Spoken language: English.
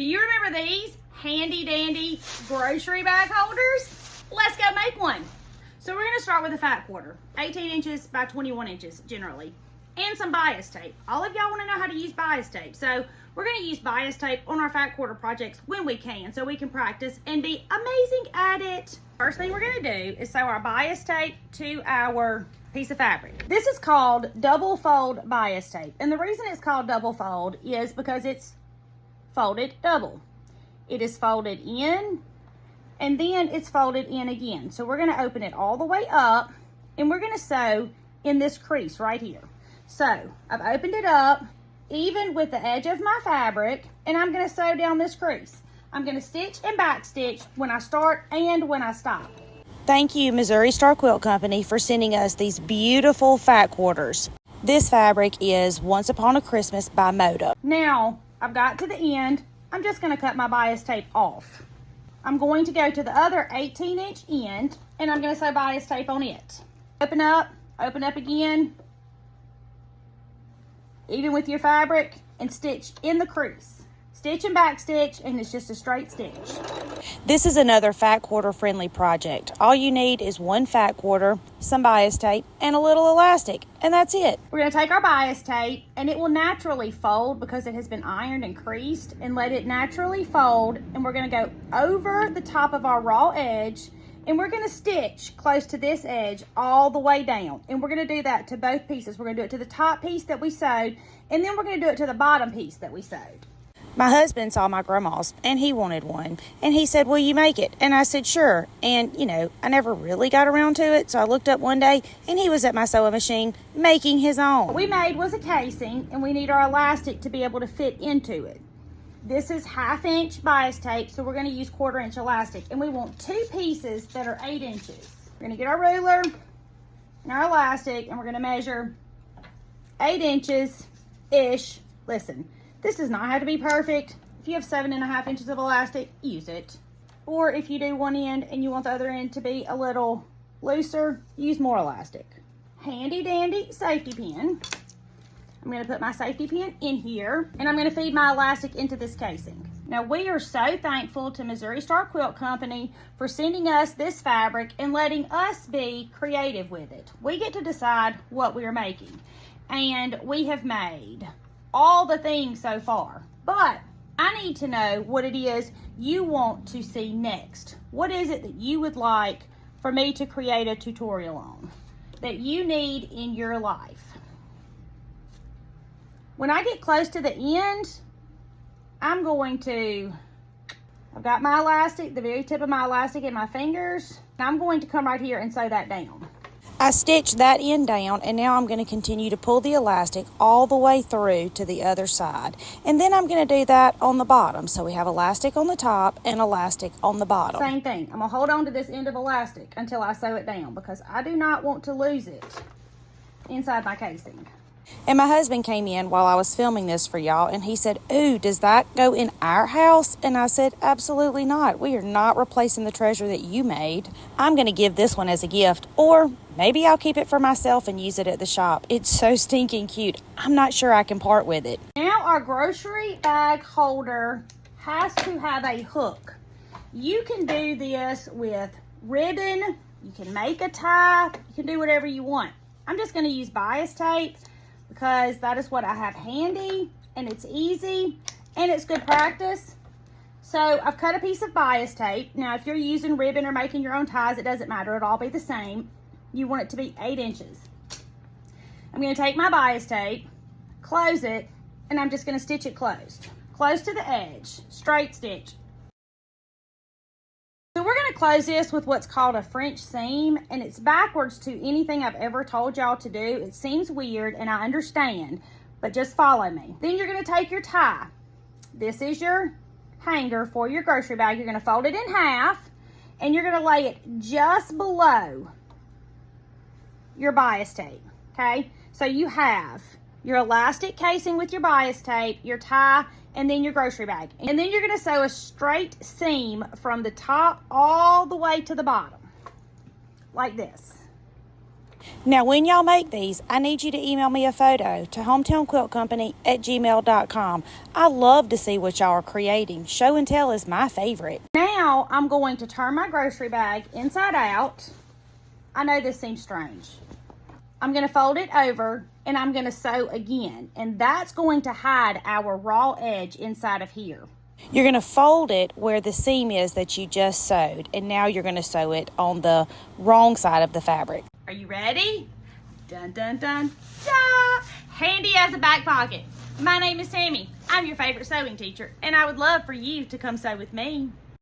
Do you remember these handy dandy grocery bag holders? Let's go make one. So we're gonna start with a fat quarter, 18 inches by 21 inches generally, and some bias tape. All of y'all wanna know how to use bias tape. So we're gonna use bias tape on our fat quarter projects when we can, so we can practice and be amazing at it. First thing we're gonna do is sew our bias tape to our piece of fabric. This is called double fold bias tape. And the reason it's called double fold is because it's folded double. It is folded in and then it's folded in again. So we're gonna open it all the way up and we're gonna sew in this crease right here. So I've opened it up even with the edge of my fabric and I'm gonna sew down this crease. I'm gonna stitch and back stitch when I start and when I stop. Thank you, Missouri Star Quilt Company, for sending us these beautiful fat quarters. This fabric is Once Upon a Christmas by Moda. Now, I've got to the end. I'm just gonna cut my bias tape off. I'm going to go to the other 18-inch end and I'm gonna sew bias tape on it. Open up again, even with your fabric, and stitch in the crease. Stitch and back stitch, and it's just a straight stitch. This is another fat quarter friendly project. All you need is one fat quarter, some bias tape, and a little elastic, and that's it. We're gonna take our bias tape, and it will naturally fold because it has been ironed and creased, and let it naturally fold, and we're gonna go over the top of our raw edge, and we're gonna stitch close to this edge all the way down. And we're gonna do that to both pieces. We're gonna do it to the top piece that we sewed, and then we're gonna do it to the bottom piece that we sewed. My husband saw my grandma's and he wanted one, and he said, will you make it? And I said, sure. And you know, I never really got around to it, so I looked up one day and he was at my sewing machine making his own. What we made was a casing, and we need our elastic to be able to fit into it. This is 1/2 inch bias tape, so we're going to use 1/4 inch elastic, and we want two pieces that are 8 inches. We're going to get our ruler and our elastic, and we're going to measure 8 inches ish. Listen, this does not have to be perfect. If you have 7.5 inches of elastic, use it. Or if you do one end and you want the other end to be a little looser, use more elastic. Handy dandy safety pin. I'm gonna put my safety pin in here, and I'm gonna feed my elastic into this casing. Now, we are so thankful to Missouri Star Quilt Company for sending us this fabric and letting us be creative with it. We get to decide what we are making, and we have made all the things so far, but I need to know what it is you want to see next. What is it that you would like for me to create a tutorial on, that you need in your life? When I get close to the end, I've got my elastic, the very tip of my elastic in my fingers, and I'm going to come right here and sew that down. I stitched that end down, and now I'm going to continue to pull the elastic all the way through to the other side. And then I'm going to do that on the bottom. So we have elastic on the top and elastic on the bottom. Same thing. I'm going to hold on to this end of elastic until I sew it down because I do not want to lose it inside my casing. And my husband came in while I was filming this for y'all, and he said, ooh, does that go in our house? And I said, absolutely not. We are not replacing the treasure that you made. I'm going to give this one as a gift, or maybe I'll keep it for myself and use it at the shop. It's so stinking cute. I'm not sure I can part with it. Now our grocery bag holder has to have a hook. You can do this with ribbon. You can make a tie. You can do whatever you want. I'm just going to use bias tape, because that is what I have handy, and it's easy, and it's good practice. So I've cut a piece of bias tape. Now, if you're using ribbon or making your own ties, it doesn't matter. It'll all be the same. You want it to be 8 inches. I'm going to take my bias tape, close it, and I'm just going to stitch it closed. Close to the edge, straight stitch. So we're going to close this with what's called a French seam, and it's backwards to anything I've ever told y'all to do. It seems weird, and I understand, but just follow me. Then you're going to take your tie. This is your hanger for your grocery bag. You're going to fold it in half, and you're going to lay it just below your bias tape, okay? So you have your elastic casing with your bias tape, your tie, and then your grocery bag. And then you're going to sew a straight seam from the top all the way to the bottom, like this. Now, when y'all make these, I need you to email me a photo to hometownquiltcompany@gmail.com. I love to see what y'all are creating. Show and tell is my favorite. Now, I'm going to turn my grocery bag inside out. I know this seems strange. I'm going to fold it over and I'm going to sew again. And that's going to hide our raw edge inside of here. You're going to fold it where the seam is that you just sewed. And now you're going to sew it on the wrong side of the fabric. Are you ready? Dun, dun, dun, da! Handy as a back pocket. My name is Tammy. I'm your favorite sewing teacher. And I would love for you to come sew with me.